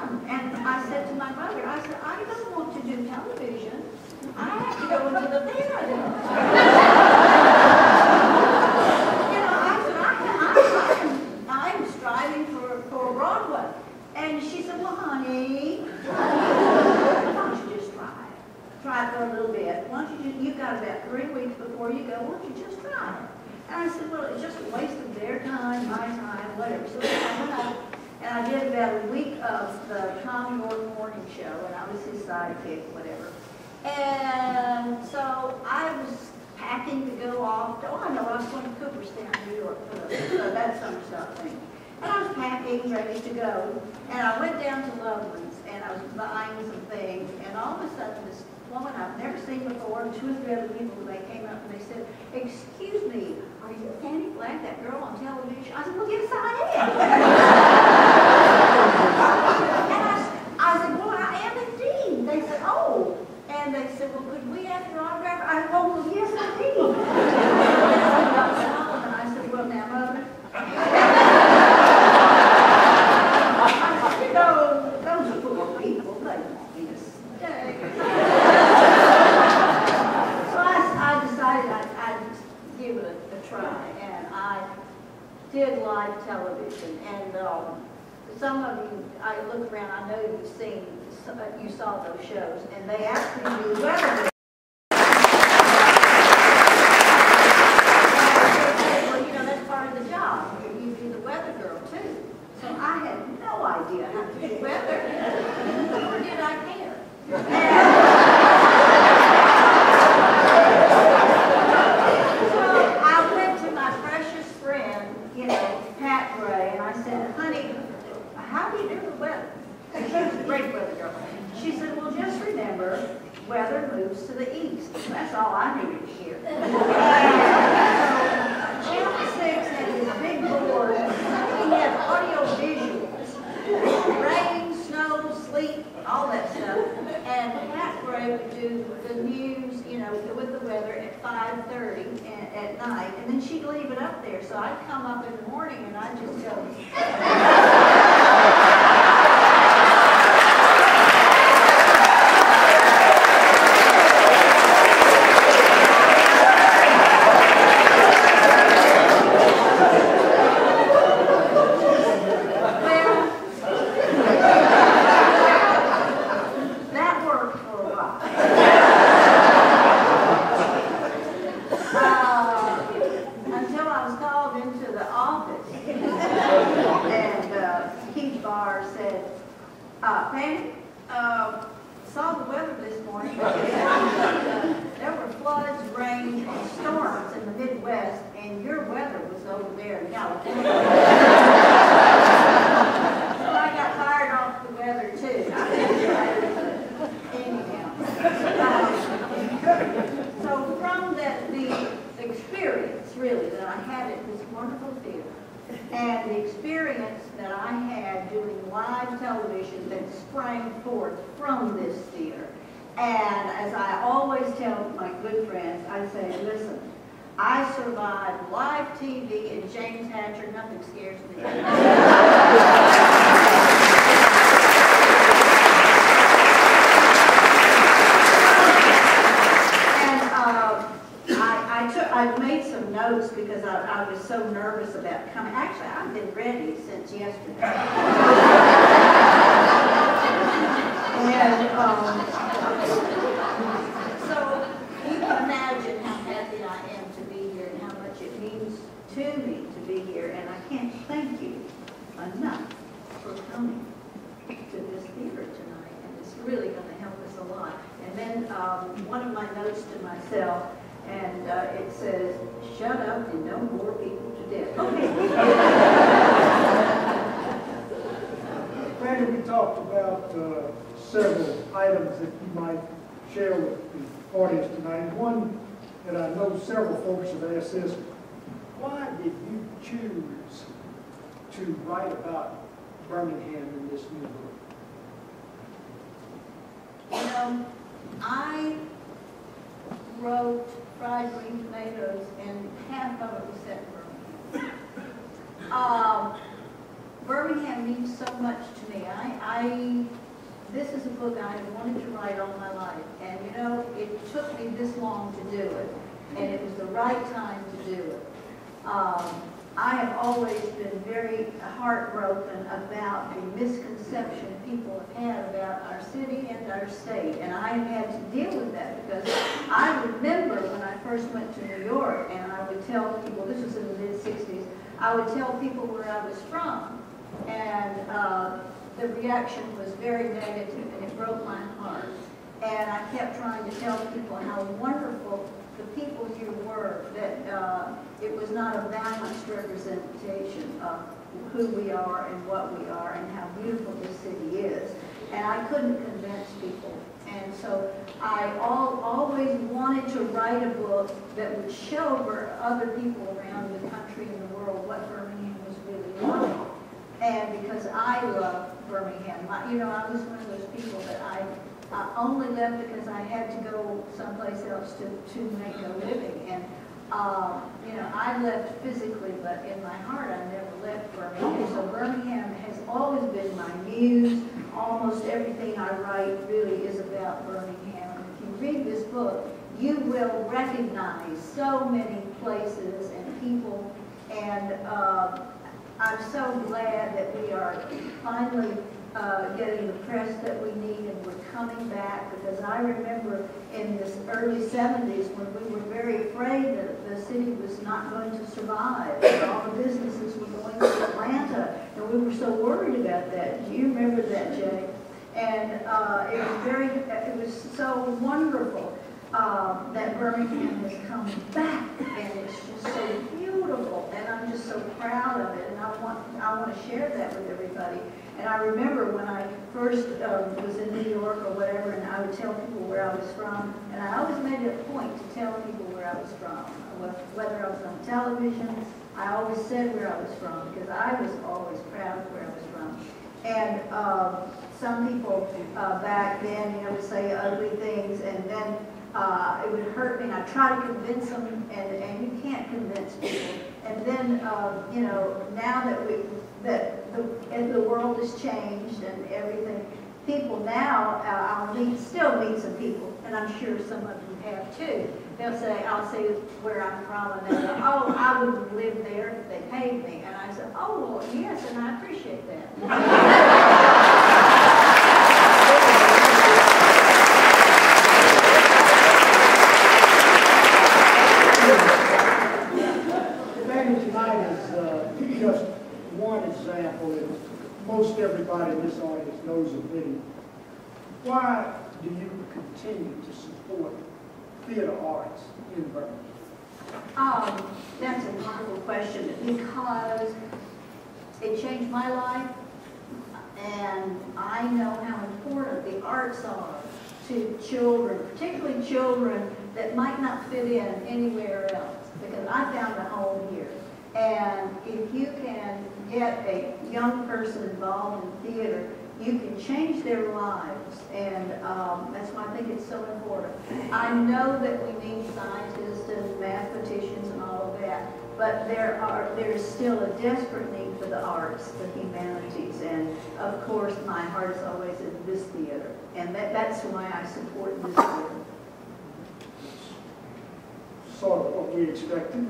fun. And I said to my mother, I said, I don't want to do television. I have to go into the theater. You know, I said, I'm striving for Broadway. And she said, well, honey, why don't you just try it? Try it for a little bit. Why don't you've got about 3 weeks before you go, why don't you just try it? And I said, well, it's just a waste of their time, my time, whatever. So I went up, and I did about a week of the Tom York morning show, and I was his sidekick, whatever. And so I was packing to go off. Oh, I know, I was going to Cooperstown, New York, for that summer stock thing. And I was packing, ready to go, and I went down to Loveland's, and I was buying some things, and all of a sudden, this woman I've never seen before, and 2 or 3 other people, they came up and they said, excuse me, are you Fannie Flagg, that girl on television? I said, well, yes, I am. And I said, well, I am indeed. They said, oh. And they said, well, could we have your autograph? I said, oh, well, yes, indeed. And I said, well, now, Mother. Those are poor people. They want me to stay. So I decided I'd give it a try, and I did live television. And some of you, I look around, I know you saw those shows, and they asked me to do weather. Well, you know, that's part of the job. You do the weather girl, too. So I had no idea how to do weather, nor did I care. So I went to my precious friend, you know, Pat Gray, and I said, honey, how do you do the weather? She was a great weather girl. She said, well, just remember, weather moves to the east. That's all I needed to hear. Channel 6 had this big board. He had audio visuals. Rain, snow, sleet, all that stuff. And Pat Gray would do the news, you know, with the weather at 5:30 at night. And then she'd leave it up there. So I'd come up in the morning and I'd just go. Fannie, saw the weather this morning. There were floods, rain, and storms in the Midwest, and your weather was over there in California. So I got fired off the weather, too. Anyhow. So from the experience, really, that I had at this wonderful theater, and the experience that I had doing live television that sprang forth from this theater. And as I always tell my good friends, I say, listen, I survived live TV and James Hatcher, nothing scares me. I've made some notes because I was so nervous about coming. Actually, I've been ready since yesterday. And so you can imagine how happy I am to be here and how much it means to me to be here. And I can't thank you enough for coming to this theater tonight. And it's really going to help us a lot. And then one of my notes to myself, and it says, shut up and don't bore people to death. Okay. Fannie, we talked about several items that you might share with the audience tonight. One that I know several folks have asked is, why did you choose to write about Birmingham in this new book? You know, I wrote Fried Green Tomatoes, and half of it was set in Birmingham. Birmingham means so much to me. this is a book I wanted to write all my life. And you know, it took me this long to do it. And it was the right time to do it. I have always been very heartbroken about the misconception people have had about our city and our state. And I have had to deal with that because I remember when I first went to New York and I would tell people, this was in the mid-60s, I would tell people where I was from. And the reaction was very negative and it broke my heart. And I kept trying to tell people how wonderful the people here were, that it was not a balanced representation of who we are and what we are and how beautiful this city is. And I couldn't convince people. And so I always wanted to write a book that would show for other people around the country and the world what Birmingham was really like. And because I love Birmingham, you know, I was one of those people that I only left because I had to go someplace else to make a living. And, you know, I left physically, but in my heart I never left Birmingham. So Birmingham has always been my muse. Almost everything I write really is about Birmingham. And if you read this book, you will recognize so many places and people. And I'm so glad that we are finally getting the press that we need, and we're coming back, because I remember in the early 70s when we were very afraid that the city was not going to survive, and all the businesses were going to Atlanta, and we were so worried about that. Do you remember that, Jay? And it was so wonderful that Birmingham has come back, and it's just so beautiful, and I'm just so proud of it, and I want to share that with everybody. And I remember when I first was in New York or whatever, and I would tell people where I was from, and I always made it a point to tell people where I was from. Whether I was on television, I always said where I was from, because I was always proud of where I was from. And some people back then, you know, would say ugly things, and then it would hurt me, and I try to convince them, and you can't convince people. And then, you know, now that the world has changed and everything, people now, I'll still meet some people, and I'm sure some of you have too. They'll say, I'll say where I'm from, and they'll say, oh, I wouldn't live there if they paid me. And I said, oh, well, yes, and I appreciate that. Just one example, and most everybody in this audience knows of many. Why do you continue to support theater arts in Birmingham? That's a wonderful question, because it changed my life, and I know how important the arts are to children, particularly children that might not fit in anywhere else, because I found a home here. And if you can get a young person involved in theater, you can change their lives, and that's why I think it's so important. I know that we need scientists and mathematicians and all of that, but there is still a desperate need for the arts, the humanities, and of course my heart is always in this theater, and that's why I support this theater. Sort of what we expected.